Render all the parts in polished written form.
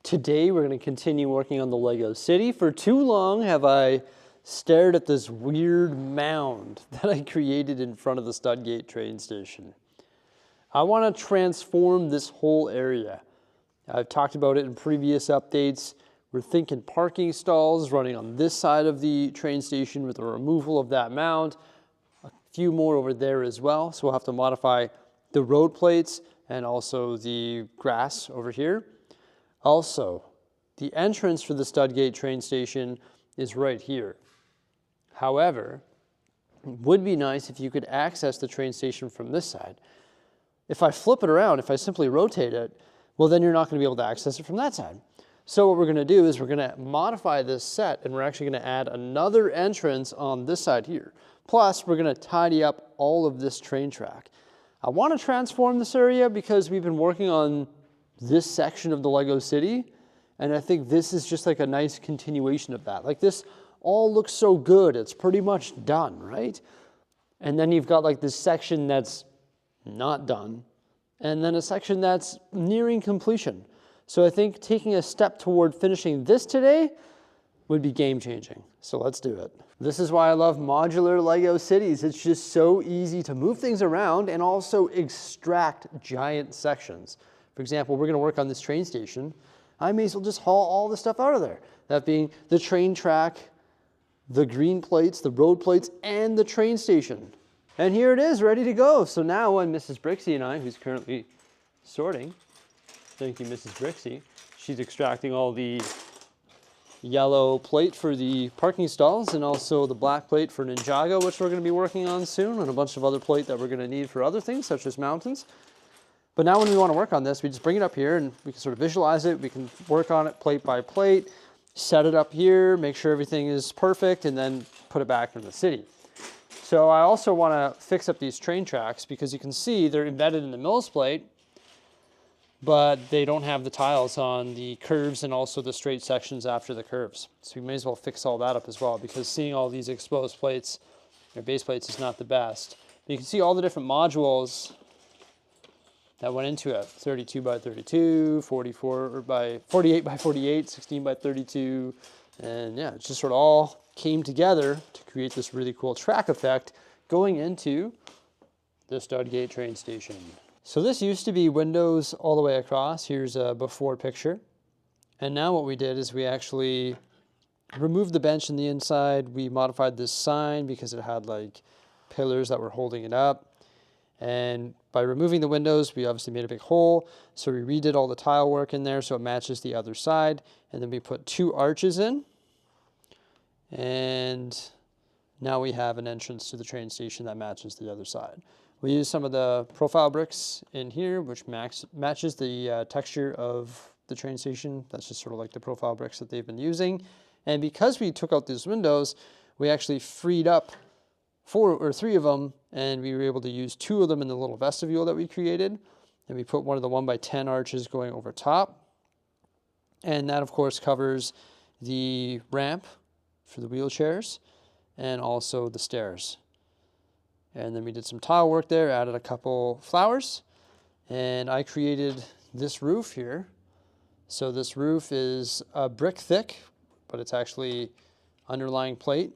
Today we're going to continue working on the Lego City. For too long have I stared at this weird mound that I created in front of the Studgate Train Station. I want to transform this whole area. I've talked about it in previous updates. We're thinking parking stalls running on this side of the train station with the removal of that mound. A few more over there as well. So we'll have to modify the road plates and also the grass over here. Also, the entrance for the Studgate train station is right here. However, it would be nice if you could access the train station from this side. If I flip it around, if I simply rotate it, well then you're not going to be able to access it from that side. So what we're going to do is we're going to modify this set and we're actually going to add another entrance on this side here. Plus, we're going to tidy up all of this train track. I want to transform this area because we've been working on this section of the Lego City, and I think this is just like a nice continuation of that. Like this all looks so good, it's pretty much done, right? And then you've got like this section that's not done, and then a section that's nearing completion. So I think taking a step toward finishing this today would be game-changing. So let's do it. This is why I love modular Lego cities. It's just so easy to move things around and also extract giant sections. For example, we're going to work on this train station. I may as well just haul all the stuff out of there. That being the train track, the green plates, the road plates, and the train station. And here it is, ready to go. So now when Mrs. Bricksie and I, who's currently sorting, thank you, Mrs. Bricksie, she's extracting all the yellow plate for the parking stalls and also the black plate for Ninjago, which we're going to be working on soon, and a bunch of other plate that we're going to need for other things, such as mountains. But now when we want to work on this, we just bring it up here and we can sort of visualize it. We can work on it plate by plate, set it up here, make sure everything is perfect, and then put it back in the city. So I also want to fix up these train tracks because you can see they're embedded in the mills plate, but they don't have the tiles on the curves and also the straight sections after the curves. So we may as well fix all that up as well because seeing all these exposed plates, or base plates, is not the best. But you can see all the different modules that went into it: 32 by 32, 44 by 48 by 48, 16 by 32, and yeah, it just sort of all came together to create this really cool track effect going into the Studgate train station. So this used to be windows all the way across. Here's a before picture. And now what we did is we actually removed the bench in the inside. We modified this sign because it had like pillars that were holding it up. And by removing the windows, we obviously made a big hole. So we redid all the tile work in there so it matches the other side. And then we put 2 arches in. And now we have an entrance to the train station that matches the other side. We use some of the profile bricks in here, which matches the texture of the train station. That's just sort of like the profile bricks that they've been using. And because we took out these windows, we actually freed up 4 or 3 of them, and we were able to use 2 of them in the little vestibule that we created. And we put one of the 1x10 arches going over top. And that, of course, covers the ramp for the wheelchairs and also the stairs. And then we did some tile work there, added a couple flowers, and I created this roof here. So this roof is a brick thick, but it's actually underlying plate,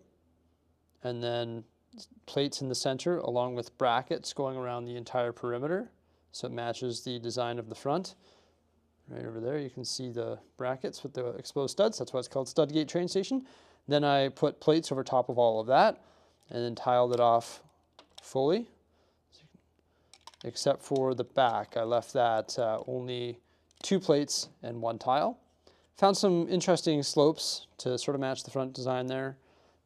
and then plates in the center along with brackets going around the entire perimeter. So it matches the design of the front. Right over there you can see the brackets with the exposed studs. That's why it's called Studgate Train Station. Then I put plates over top of all of that and then tiled it off fully, except for the back. I left that only 2 plates and 1 tile. Found some interesting slopes to sort of match the front design there.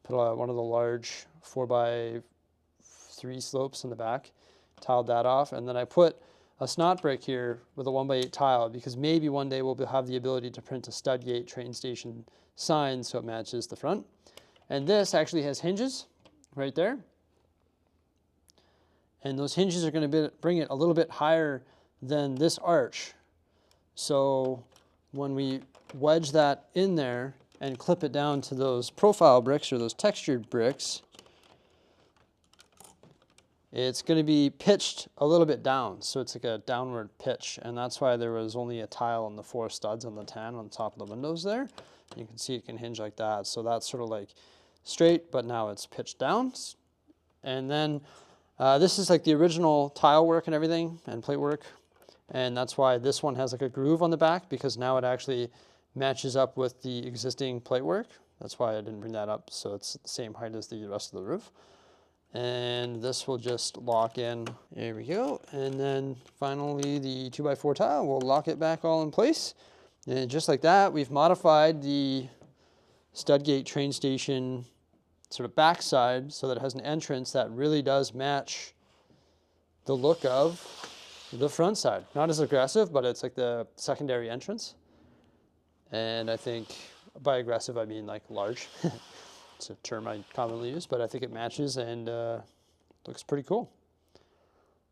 Put one of the large 4x3 slopes in the back, tiled that off, and then I put a snot brick here with a 1x8 tile because maybe one day we'll have the ability to print a Studgate train station sign so it matches the front. And this actually has hinges right there. And those hinges are going to bring it a little bit higher than this arch. So when we wedge that in there and clip it down to those profile bricks or those textured bricks, it's going to be pitched a little bit down. So it's like a downward pitch. And that's why there was only a tile on the 4 studs on the tan on the top of the windows there. You can see it can hinge like that. So that's sort of like straight, but now it's pitched down. And then this is like the original tile work and everything and plate work. And that's why this one has like a groove on the back, because now it actually matches up with the existing plate work. That's why I didn't bring that up. So it's the same height as the rest of the roof. And this will just lock in. There we go. And then finally the 2x4 tile will lock it back all in place. And just like that, we've modified the Studgate Train Station sort of backside so that it has an entrance that really does match the look of the front side. Not as aggressive, but it's like the secondary entrance. And I think by aggressive, I mean like large. It's a term I commonly use, but I think it matches and looks pretty cool.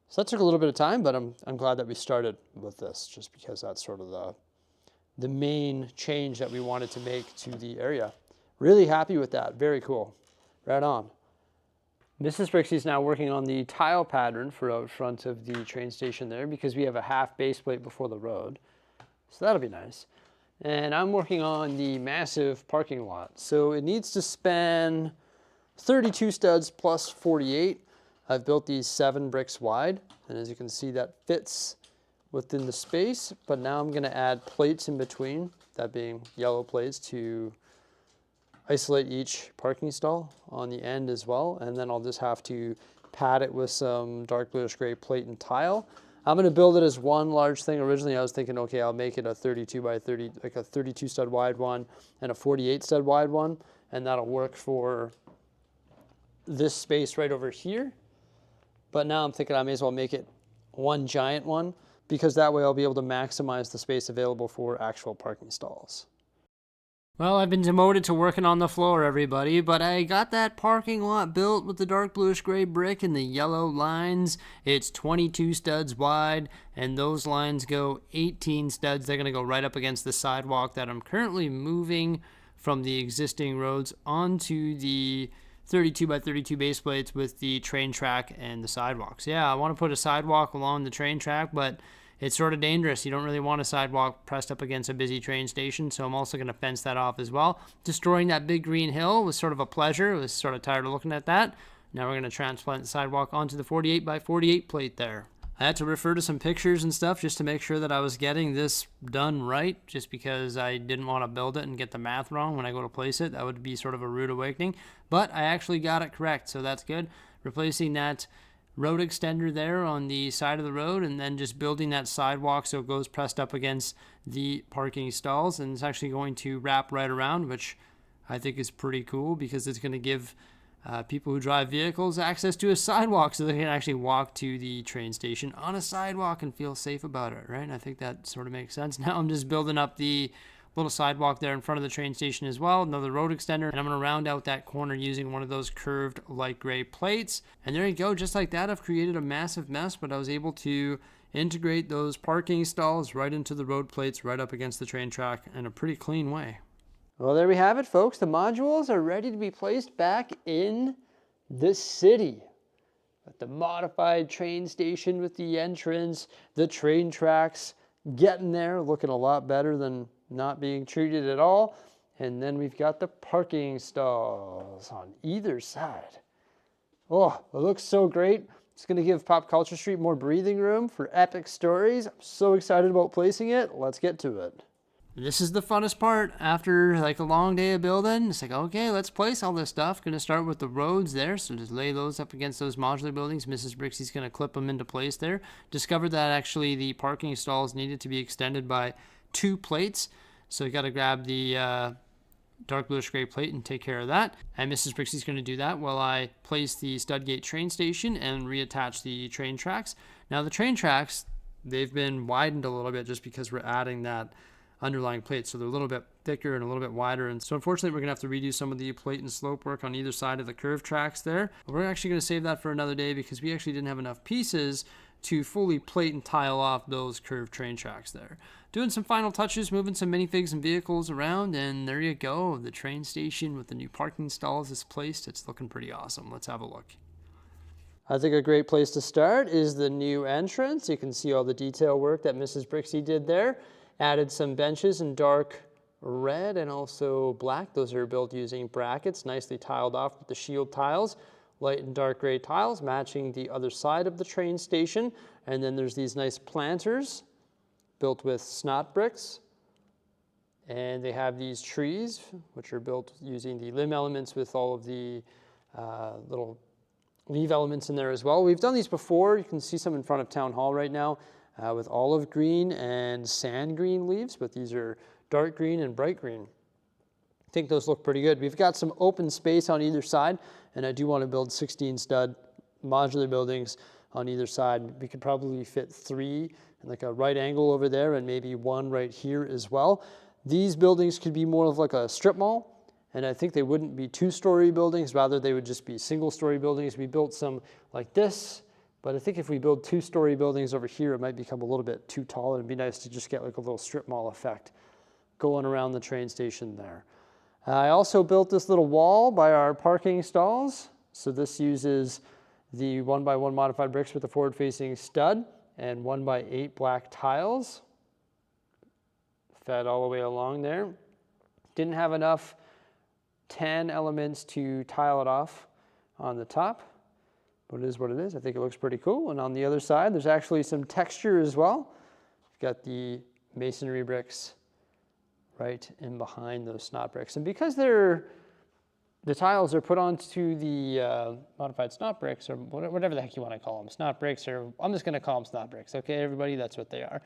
So that took a little bit of time, but I'm glad that we started with this, just because that's sort of the main change that we wanted to make to the area. Really happy with that. Very cool. Right on. Mrs. Bricksie is now working on the tile pattern for out front of the train station there, because we have a half base plate before the road. So that'll be nice. And I'm working on the massive parking lot. So it needs to span 32 studs plus 48. I've built these 7 bricks wide. And as you can see, that fits within the space. But now I'm going to add plates in between, that being yellow plates, to isolate each parking stall on the end as well. And then I'll just have to pad it with some dark bluish gray plate and tile. I'm going to build it as one large thing. Originally, I was thinking, okay, I'll make it a 32 by 30, like a 32 stud wide one and a 48 stud wide one. And that'll work for this space right over here. But now I'm thinking I may as well make it one giant one, because that way I'll be able to maximize the space available for actual parking stalls. Well, I've been demoted to working on the floor, everybody, but I got that parking lot built with the dark bluish gray brick and the yellow lines. It's 22 studs wide, and those lines go 18 studs. They're going to go right up against the sidewalk that I'm currently moving from the existing roads onto the 32 by 32 base plates with the train track and the sidewalks. Yeah, I want to put a sidewalk along the train track, but it's sort of dangerous. You don't really want a sidewalk pressed up against a busy train station, so I'm also going to fence that off as well. Destroying that big green hill was sort of a pleasure. I was sort of tired of looking at that. Now we're going to transplant the sidewalk onto the 48 by 48 plate there. I had to refer to some pictures and stuff just to make sure that I was getting this done right, just because I didn't want to build it and get the math wrong when I go to place it. That would be sort of a rude awakening, but I actually got it correct, so that's good. Replacing that road extender there on the side of the road, and then just building that sidewalk so it goes pressed up against the parking stalls, and it's actually going to wrap right around, which I think is pretty cool, because it's going to give people who drive vehicles access to a sidewalk so they can actually walk to the train station on a sidewalk and feel safe about it, right? I think that sort of makes sense. Now I'm just building up the little sidewalk there in front of the train station as well, another road extender, and I'm going to round out that corner using one of those curved light gray plates. And there you go, just like that, I've created a massive mess, but I was able to integrate those parking stalls right into the road plates right up against the train track in a pretty clean way. Well, there we have it, folks. The modules are ready to be placed back in the city. At the modified train station with the entrance, the train tracks, getting there, looking a lot better than not being treated at all. And then we've got the parking stalls on either side. Oh, it looks so great. It's going to give Pop Culture Street more breathing room for epic stories. I'm so excited about placing it. Let's get to it. This is the funnest part. After like a long day of building, it's like, okay, let's place all this stuff. Going to start with the roads there. So just lay those up against those modular buildings. Mrs. Brixie's going to clip them into place there. Discovered that actually the parking stalls needed to be extended by 2 plates. So you got to grab the dark bluish gray plate and take care of that. And Mrs. Brixie's going to do that while I place the Studgate Train Station and reattach the train tracks. Now the train tracks, they've been widened a little bit just because we're adding that underlying plate, so they're a little bit thicker and a little bit wider, and so unfortunately we're gonna have to redo some of the plate and slope work on either side of the curved tracks there. But we're actually gonna save that for another day, because we actually didn't have enough pieces to fully plate and tile off those curved train tracks there. Doing some final touches, moving some minifigs and vehicles around, and there you go. The train station with the new parking stalls is placed. It's looking pretty awesome. Let's have a look. I think a great place to start is the new entrance. You can see all the detail work that Mrs. Bricksie did there. Added some benches in dark red and also black. Those are built using brackets, nicely tiled off with the shield tiles. Light and dark gray tiles matching the other side of the train station. And then there's these nice planters built with snot bricks. And they have these trees, which are built using the limb elements with all of the little leaf elements in there as well. We've done these before. You can see some in front of Town Hall right now with olive green and sand green leaves, but these are dark green and bright green. I think those look pretty good. We've got some open space on either side, and I do want to build 16 stud modular buildings on either side. We could probably fit 3 in like a right angle over there and maybe 1 right here as well. These buildings could be more of like a strip mall, and I think they wouldn't be 2-story buildings, rather they would just be single-story buildings. We built some like this, but I think if we build 2-story buildings over here, it might become a little bit too tall. It'd be nice to just get like a little strip mall effect going around the train station there. I also built this little wall by our parking stalls. So this uses the 1x1 modified bricks with a forward-facing stud and 1x8 black tiles. Fed all the way along there. Didn't have enough tan elements to tile it off on the top, but it is what it is. I think it looks pretty cool. And on the other side, there's actually some texture as well. You've got the masonry bricks right in behind those snot bricks. And because the tiles are put onto the modified snot bricks, or whatever the heck you want to call them, snot bricks, or I'm just going to call them snot bricks, okay, everybody, that's what they are.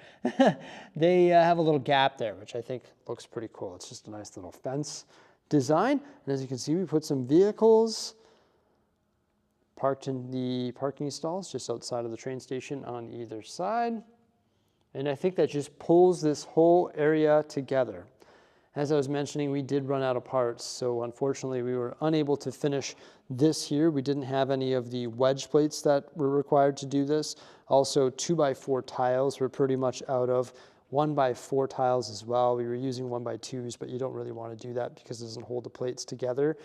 They have a little gap there, which I think looks pretty cool. It's just a nice little fence design. And as you can see, we put some vehicles parked in the parking stalls just outside of the train station on either side. And I think that just pulls this whole area together. As I was mentioning, we did run out of parts, so unfortunately we were unable to finish this here. We didn't have any of the wedge plates that were required to do this. Also, 2x4 tiles were pretty much out of. 1x4 tiles as well. We were using 1x2s, but you don't really want to do that because it doesn't hold the plates together.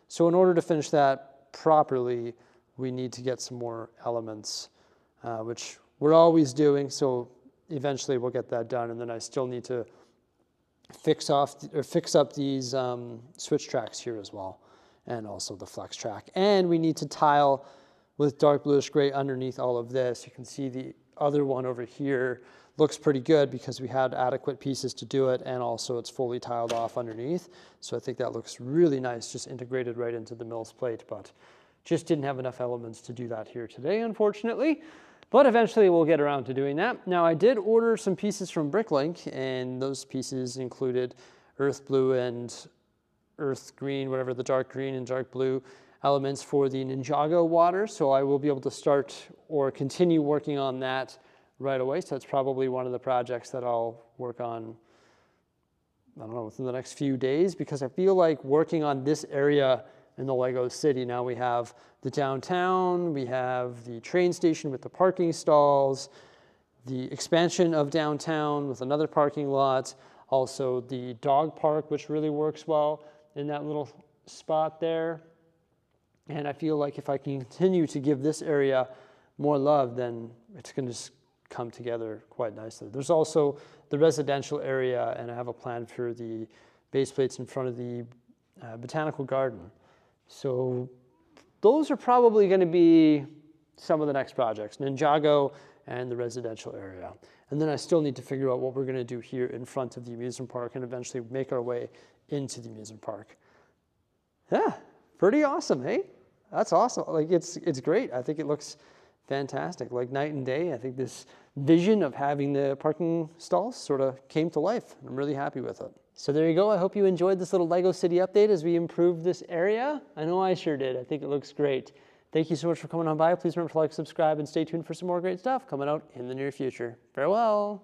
So in order to finish that properly, we need to get some more elements, which we're always doing, so eventually we'll get that done. And then I still need to fix up these switch tracks here as well, and also the flex track. And we need to tile with dark bluish gray underneath all of this. You can see the other one over here looks pretty good because we had adequate pieces to do it, and also it's fully tiled off underneath. So I think that looks really nice, just integrated right into the mill's plate, but just didn't have enough elements to do that here today, unfortunately. But eventually we'll get around to doing that. Now I did order some pieces from Bricklink, and those pieces included earth blue and earth green, whatever the dark green and dark blue elements for the Ninjago water. So I will be able to start or continue working on that right away. So that's probably one of the projects that I'll work on, I don't know, within the next few days, because I feel like working on this area in the Lego city. Now we have the downtown, we have the train station with the parking stalls, the expansion of downtown with another parking lot, also the dog park, which really works well in that little spot there. And I feel like if I can continue to give this area more love, then it's going to just come together quite nicely. There's also the residential area, and I have a plan for the base plates in front of the botanical garden. So those are probably going to be some of the next projects, Ninjago and the residential area. And then I still need to figure out what we're going to do here in front of the amusement park and eventually make our way into the amusement park. Yeah, pretty awesome, hey? That's awesome. Like it's great. I think it looks fantastic, like night and day. I think this vision of having the parking stalls sort of came to life. I'm really happy with it. So there you go. I hope you enjoyed this little Lego City update as we improved this area. I know I sure did. I think it looks great. Thank you so much for coming on by. Please remember to like, subscribe, and stay tuned for some more great stuff coming out in the near future. Farewell.